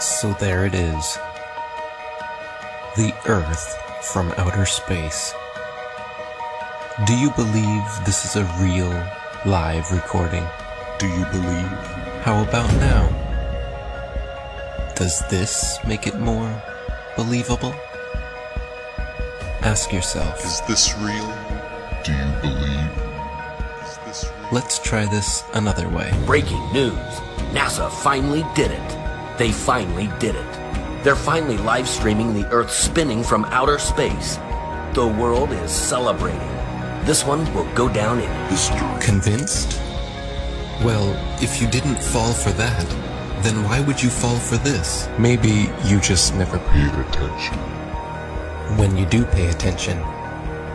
So there it is. The Earth from outer space. Do you believe this is a real, live recording? Do you believe? How about now? Does this make it more believable? Ask yourself. Is this real? Do you believe? Is this real? Let's try this another way. Breaking news. NASA finally did it. They finally did it. They're finally live streaming the Earth spinning from outer space. The world is celebrating. This one will go down in history. Convinced? Well, if you didn't fall for that, then why would you fall for this? Maybe you just never Paid attention. When you do pay attention,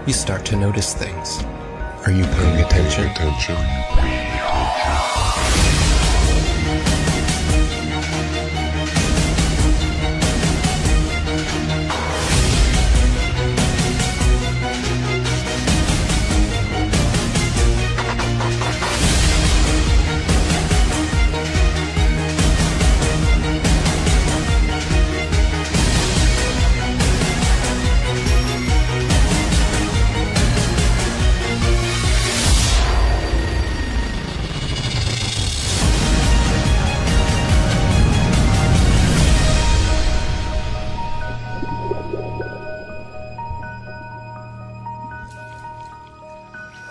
you start to notice things. Are you paying attention? Attention.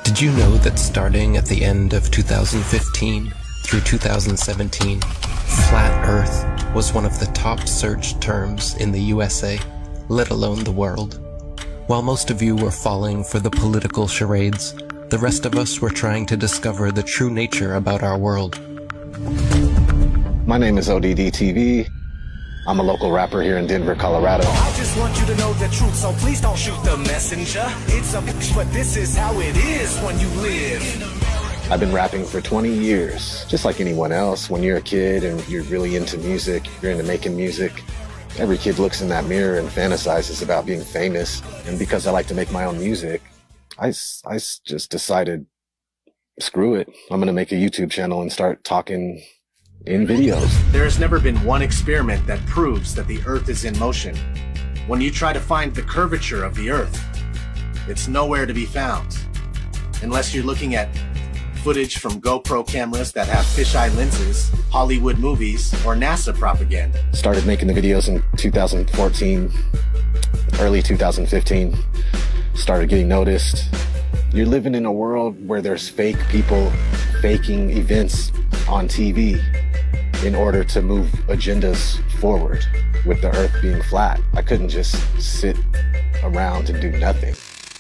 Did you know that starting at the end of 2015 through 2017, Flat Earth was one of the top searched terms in the USA, let alone the world? While most of you were falling for the political charades, the rest of us were trying to discover the true nature about our world. My name is ODD-TV. I'm a local rapper here in Denver, Colorado. I just want you to know the truth, so please don't shoot the messenger. It's a bitch, but this is how it is when you live. I've been rapping for 20 years, just like anyone else. When you're a kid and you're really into music, you're into making music, every kid looks in that mirror and fantasizes about being famous. And because I like to make my own music, I just decided, screw it. I'm going to make a YouTube channel and start talking in videos. There has never been one experiment that proves that the Earth is in motion. When you try to find the curvature of the Earth, it's nowhere to be found. Unless you're looking at footage from GoPro cameras that have fisheye lenses, Hollywood movies, or NASA propaganda. Started making the videos in 2014, early 2015. Started getting noticed. You're living in a world where there's fake people faking events on TV in order to move agendas forward. With the Earth being flat, I couldn't just sit around and do nothing.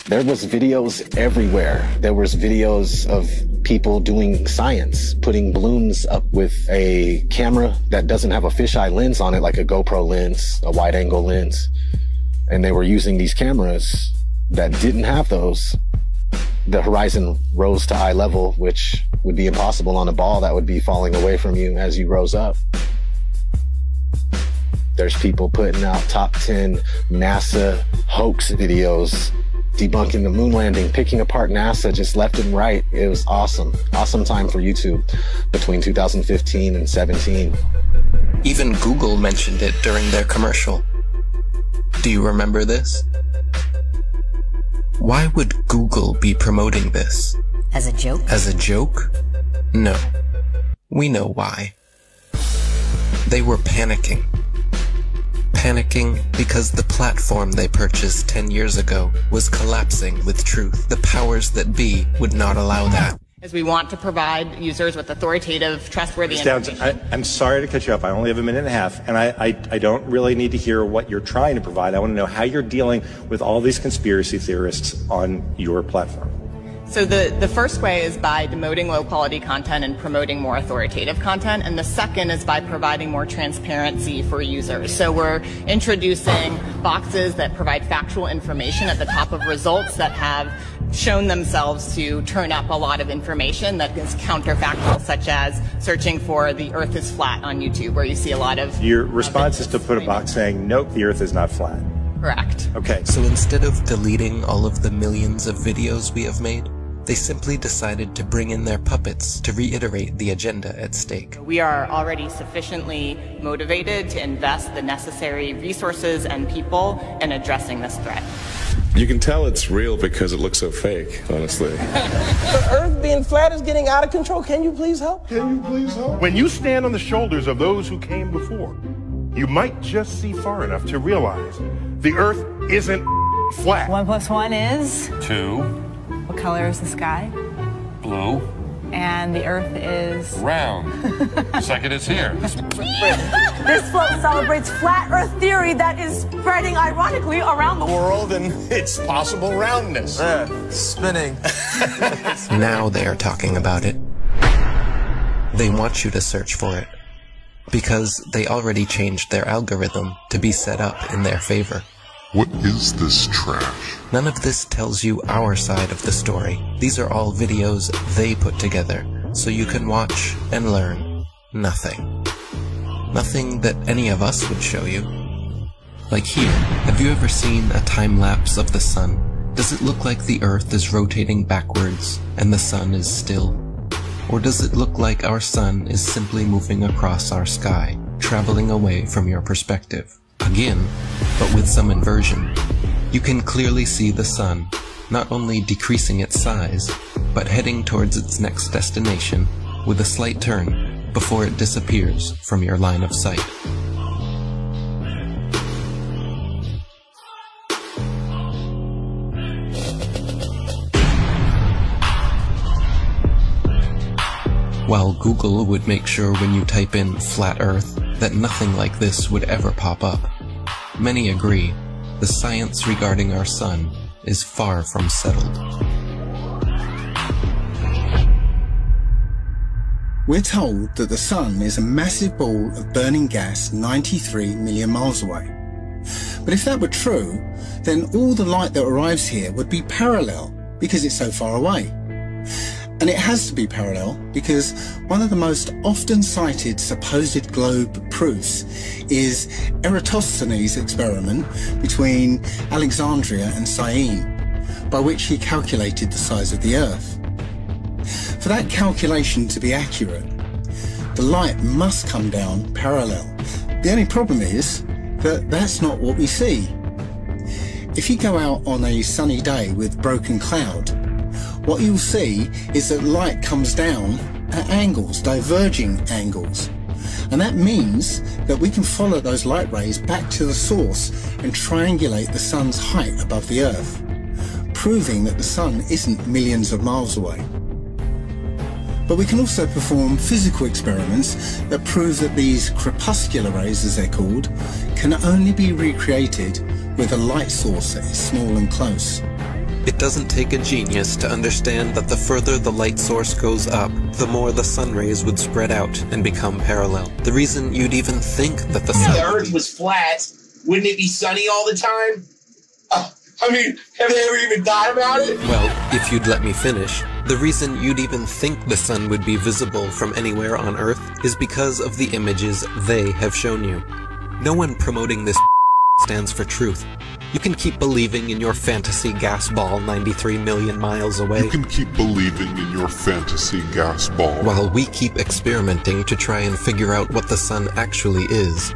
There was videos everywhere. There was videos of people doing science, putting balloons up with a camera that doesn't have a fisheye lens on it, like a GoPro lens, a wide angle lens. And they were using these cameras that didn't have those. The horizon rose to eye level, which would be impossible on a ball that would be falling away from you as you rose up. There's people putting out top 10 NASA hoax videos, debunking the moon landing, picking apart NASA just left and right. It was awesome. Awesome time for YouTube between 2015 and 17. Even Google mentioned it during their commercial. Do you remember this? Why would Google be promoting this? As a joke? As a joke? No. We know why. They were panicking. Panicking because the platform they purchased 10 years ago was collapsing with truth. The powers that be would not allow that. As we want to provide users with authoritative, trustworthy information. I'm sorry to cut you off. I only have a minute and a half, and I don't really need to hear what you're trying to provide. I want to know how you're dealing with all these conspiracy theorists on your platform. So the first way is by demoting low-quality content and promoting more authoritative content, and the second is by providing more transparency for users. So we're introducing boxes that provide factual information at the top of results that have shown themselves to turn up a lot of information that is counterfactual, such as searching for the Earth is flat on YouTube, where you see a lot of... Your response is to put a box saying, nope, the Earth is not flat. Correct. Okay. So instead of deleting all of the millions of videos we have made, They simply decided to bring in their puppets to reiterate the agenda at stake. We are already sufficiently motivated to invest the necessary resources and people in addressing this threat. You can tell it's real because it looks so fake, honestly. The Earth being flat is getting out of control. Can you please help? Can you please help? When you stand on the shoulders of those who came before, you might just see far enough to realize the Earth isn't flat. 1 + 1 is? 2. What color is the sky? Blue. And the Earth is? Round. Second is here. This float celebrates flat Earth theory that is spreading ironically around the world And its possible roundness. Spinning. Now they are talking about it. They want you to search for it, because they already changed their algorithm to be set up in their favor. What is this trash? None of this tells you our side of the story. These are all videos they put together, so you can watch and learn nothing. Nothing that any of us would show you. Like here, have you ever seen a time-lapse of the sun? Does it look like the Earth is rotating backwards and the sun is still? Or does it look like our sun is simply moving across our sky, traveling away from your perspective? Again, but with some inversion. You can clearly see the sun, not only decreasing its size, but heading towards its next destination with a slight turn before it disappears from your line of sight. While Google would make sure when you type in flat Earth that nothing like this would ever pop up, many agree the science regarding our sun is far from settled. We're told that the sun is a massive ball of burning gas 93 million miles away. But if that were true, then all the light that arrives here would be parallel because it's so far away. And it has to be parallel because one of the most often cited supposed globe proofs is Eratosthenes' experiment between Alexandria and Syene, by which he calculated the size of the Earth. For that calculation to be accurate, the light must come down parallel. The only problem is that that's not what we see. If you go out on a sunny day with broken cloud, what you'll see is that light comes down at angles, diverging angles. And that means that we can follow those light rays back to the source and triangulate the sun's height above the Earth, proving that the sun isn't millions of miles away. But we can also perform physical experiments that prove that these crepuscular rays, as they're called, can only be recreated with a light source that is small and close. It doesn't take a genius to understand that the further the light source goes up, the more the sun rays would spread out and become parallel. The reason you'd even think that the sun... If the Earth was flat, wouldn't it be sunny all the time? I mean, have they ever even thought about it? Well, if you'd let me finish, the reason you'd even think the sun would be visible from anywhere on Earth is because of the images they have shown you. No one promoting this stands for truth. You can keep believing in your fantasy gas ball 93 million miles away. You can keep believing in your fantasy gas ball. While we keep experimenting to try and figure out what the sun actually is,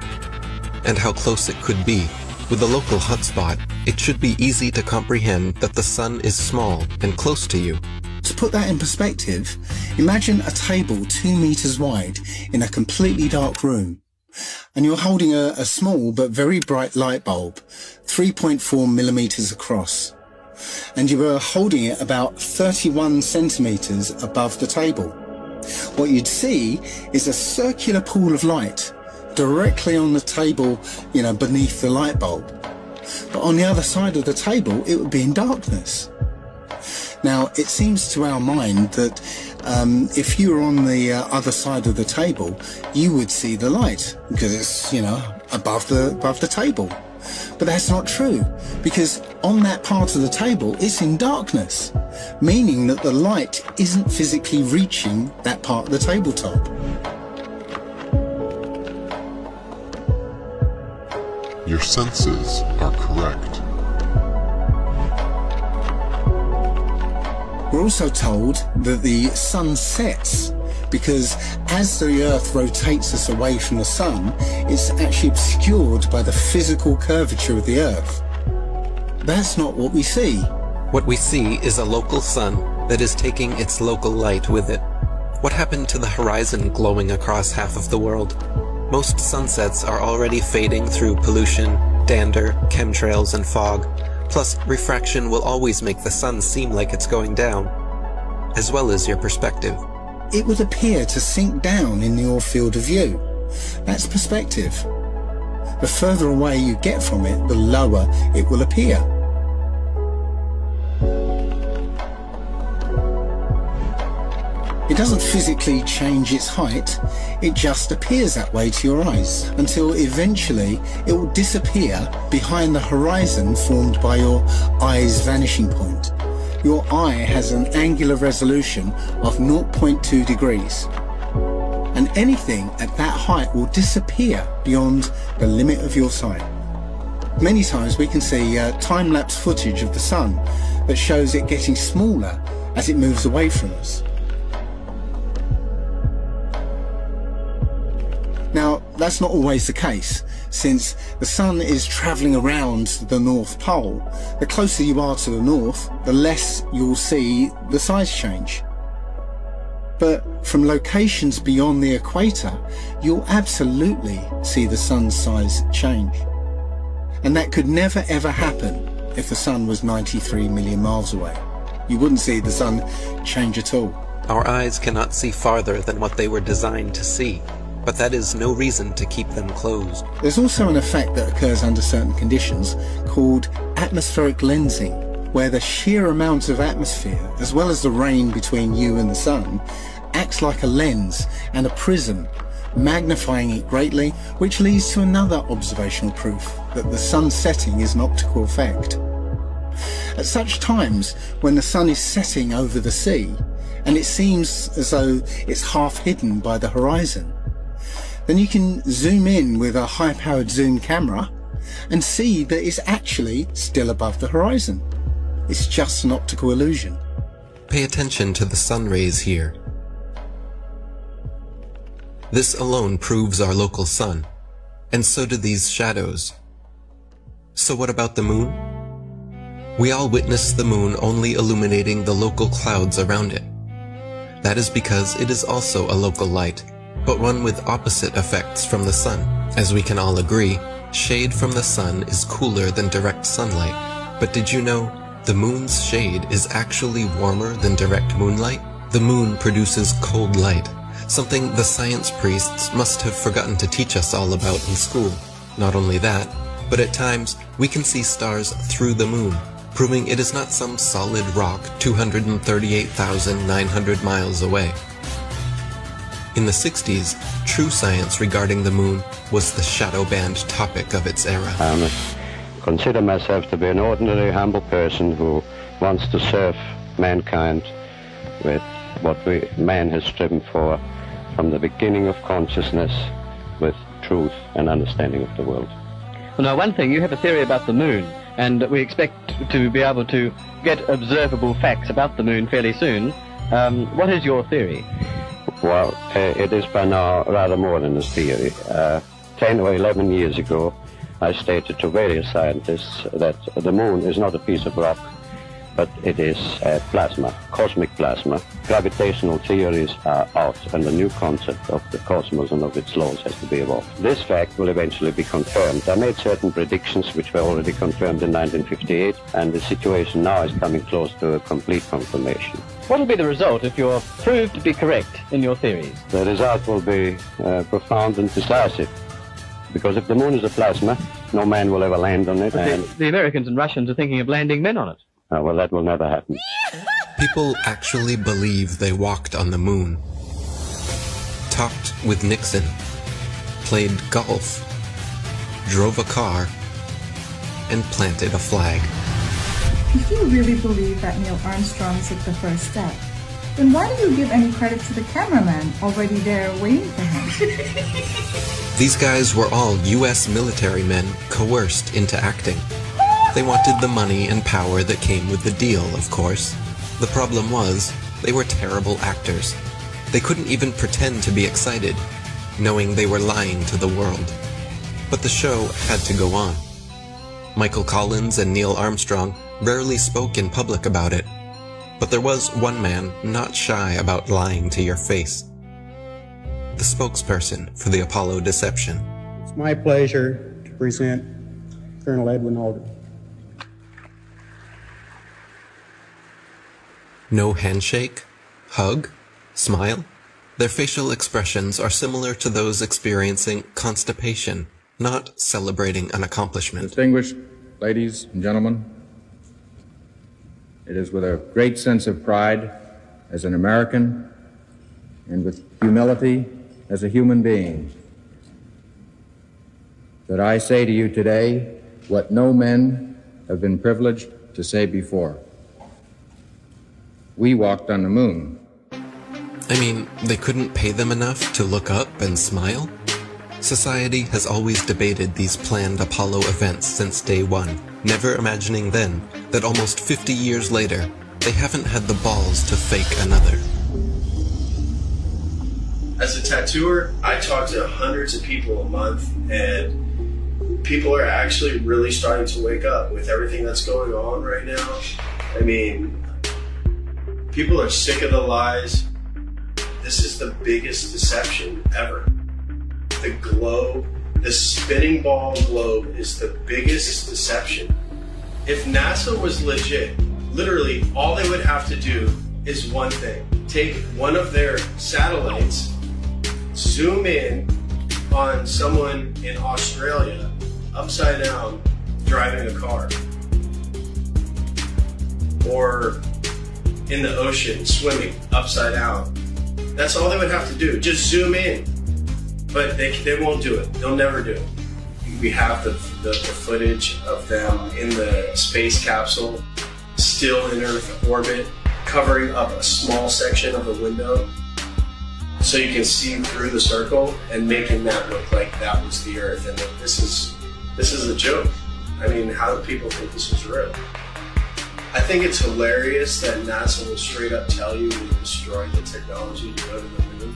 and how close it could be. With a local hotspot, it should be easy to comprehend that the sun is small and close to you. To put that in perspective, imagine a table 2 meters wide in a completely dark room. And you're holding a small but very bright light bulb, 3.4 millimeters across. And you are holding it about 31 centimeters above the table. What you'd see is a circular pool of light directly on the table, beneath the light bulb. But on the other side of the table, it would be in darkness. Now, it seems to our mind that if you were on the other side of the table, you would see the light because it's, above the table. But that's not true, because on that part of the table, it's in darkness, meaning that the light isn't physically reaching that part of the tabletop. Your senses are correct. We're We're also told that the sun sets because as the Earth rotates us away from the sun, it's actually obscured by the physical curvature of the Earth. That's not what we see. What we see is a local sun that is taking its local light with it. What happened to the horizon glowing across half of the world? Most sunsets are already fading through pollution, dander, chemtrails, and fog. Plus, refraction will always make the sun seem like it's going down, as well as your perspective. It would appear to sink down in your field of view. That's perspective. The further away you get from it, the lower it will appear. It doesn't physically change its height, it just appears that way to your eyes, until eventually it will disappear behind the horizon formed by your eye's vanishing point. Your eye has an angular resolution of 0.2 degrees. And anything at that height will disappear beyond the limit of your sight. Many times we can see time-lapse footage of the sun that shows it getting smaller as it moves away from us. Now, that's not always the case, since the sun is travelling around the North Pole. The closer you are to the north, the less you'll see the size change. But from locations beyond the equator, you'll absolutely see the sun's size change. And that could never ever happen if the sun was 93 million miles away. You wouldn't see the sun change at all. Our eyes cannot see farther than what they were designed to see, but that is no reason to keep them closed. There's also an effect that occurs under certain conditions called atmospheric lensing, where the sheer amount of atmosphere, as well as the rain between you and the sun, acts like a lens and a prism, magnifying it greatly, which leads to another observational proof that the sun setting is an optical effect. At such times, when the sun is setting over the sea, and it seems as though it's half hidden by the horizon, then you can zoom in with a high-powered zoom camera and see that it's actually still above the horizon. It's just an optical illusion. Pay attention to the sun rays here. This alone proves our local sun, and so do these shadows. So what about the moon? We all witness the moon only illuminating the local clouds around it. That is because it is also a local light, but one with opposite effects from the sun. As we can all agree, shade from the sun is cooler than direct sunlight. But did you know the moon's shade is actually warmer than direct moonlight? The moon produces cold light, something the science priests must have forgotten to teach us all about in school. Not only that, but at times we can see stars through the moon, proving it is not some solid rock 238,900 miles away. In the 60s, true science regarding the moon was the shadow band topic of its era. I consider myself to be an ordinary, humble person who wants to serve mankind with what man has striven for from the beginning of consciousness, with truth and understanding of the world. Well, now, one thing, you have a theory about the moon, and we expect to be able to get observable facts about the moon fairly soon. What is your theory? Well, it is by now rather more than a theory. 10 or 11 years ago, I stated to various scientists that the moon is not a piece of rock, but it is plasma, cosmic plasma. Gravitational theories are out, and the new concept of the cosmos and of its laws has to be evolved. This fact will eventually be confirmed. I made certain predictions which were already confirmed in 1958, and the situation now is coming close to a complete confirmation. What will be the result if you're proved to be correct in your theories? The result will be profound and decisive. Because if the moon is a plasma, no man will ever land on it. And the Americans and Russians are thinking of landing men on it. Well, that will never happen. People actually believe they walked on the moon, talked with Nixon, played golf, drove a car, and planted a flag. If you really believe that Neil Armstrong took the first step, then why do you give any credit to the cameraman already there waiting for him? These guys were all US military men coerced into acting. They wanted the money and power that came with the deal, of course. The problem was, they were terrible actors. They couldn't even pretend to be excited, knowing they were lying to the world. But the show had to go on. Michael Collins and Neil Armstrong rarely spoke in public about it, but there was one man not shy about lying to your face. The spokesperson for the Apollo deception. It's my pleasure to present Colonel Edwin Aldrin. No handshake, hug, smile. Their facial expressions are similar to those experiencing constipation, not celebrating an accomplishment. Distinguished ladies and gentlemen, it is with a great sense of pride as an American and with humility as a human being that I say to you today what no men have been privileged to say before. We walked on the moon. I mean, they couldn't pay them enough to look up and smile? Society has always debated these planned Apollo events since day one, never imagining then that almost 50 years later, they haven't had the balls to fake another. As a tattooer, I talk to hundreds of people a month, and people are actually really starting to wake up with everything that's going on right now. I mean, people are sick of the lies. This is the biggest deception ever. The globe, the spinning ball globe, is the biggest deception. If NASA was legit, literally all they would have to do is one thing. Take one of their satellites, zoom in on someone in Australia, upside down, driving a car. Or in the ocean, swimming, upside down. That's all they would have to do, just zoom in. But they won't do it. They'll never do it. We have the footage of them in the space capsule, still in Earth orbit, covering up a small section of the window so you can see through the circle and making that look like that was the Earth. And this is a joke. I mean, how do people think this is real? I think it's hilarious that NASA will straight up tell you we destroyed the technology to go to the moon.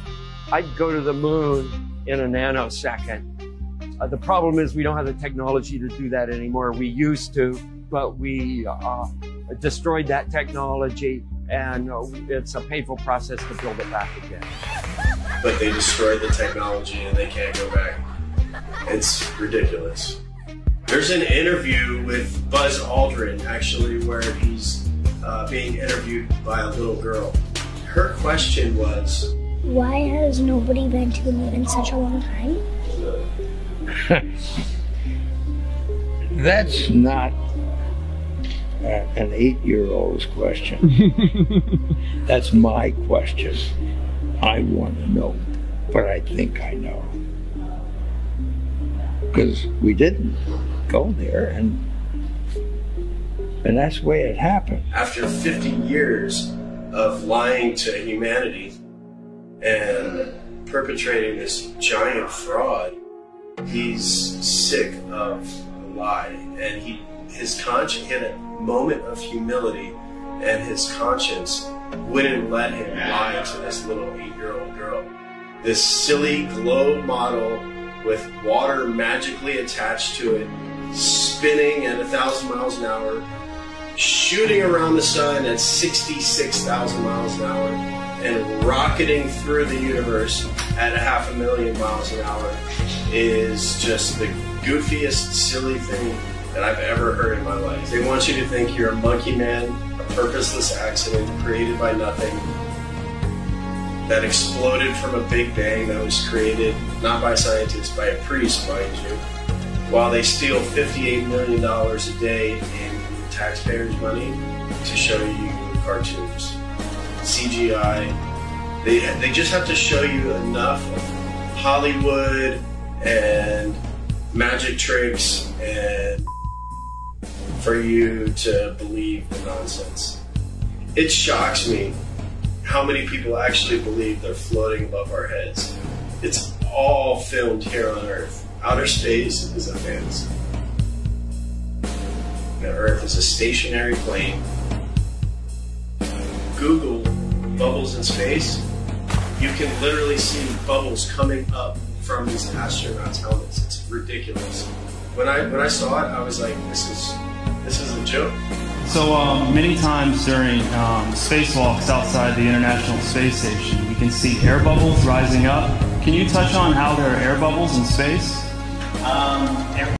I'd go to the moon in a nanosecond. The problem is we don't have the technology to do that anymore. We used to, but we destroyed that technology, and it's a painful process to build it back again. But they destroyed the technology and they can't go back. It's ridiculous. There's an interview with Buzz Aldrin, actually, where he's being interviewed by a little girl. Her question was, why has nobody been to the moon in such a long time? That's not an 8-year-old's question. That's my question. I want to know, but I think I know. Because we didn't go there, and that's the way it happened. After 50 years of lying to humanity and perpetrating this giant fraud, he's sick of the lie, and his conscience, he had a moment of humility, and his conscience wouldn't let him lie to this little 8-year-old girl. This silly globe model with water magically attached to it, spinning at 1,000 miles an hour, shooting around the sun at 66,000 miles an hour, and rocketing through the universe at 500,000 miles an hour is just the goofiest, silly thing that I've ever heard in my life. They want you to think you're a monkey man, a purposeless accident created by nothing, that exploded from a big bang that was created not by scientists, by a priest, mind you, while they steal $58 million a day in taxpayers' money to show you cartoons. CGI. They just have to show you enough of Hollywood and magic tricks and for you to believe the nonsense. It shocks me how many people actually believe they're floating above our heads. It's all filmed here on Earth. Outer space is a fantasy. The Earth is a stationary plane Google bubbles in space, you can literally see bubbles coming up from these astronauts' helmets. It's ridiculous. When I saw it, I was like, this is a joke. So many times during spacewalks outside the International Space Station, we can see air bubbles rising up. Can you touch on how there are air bubbles in space?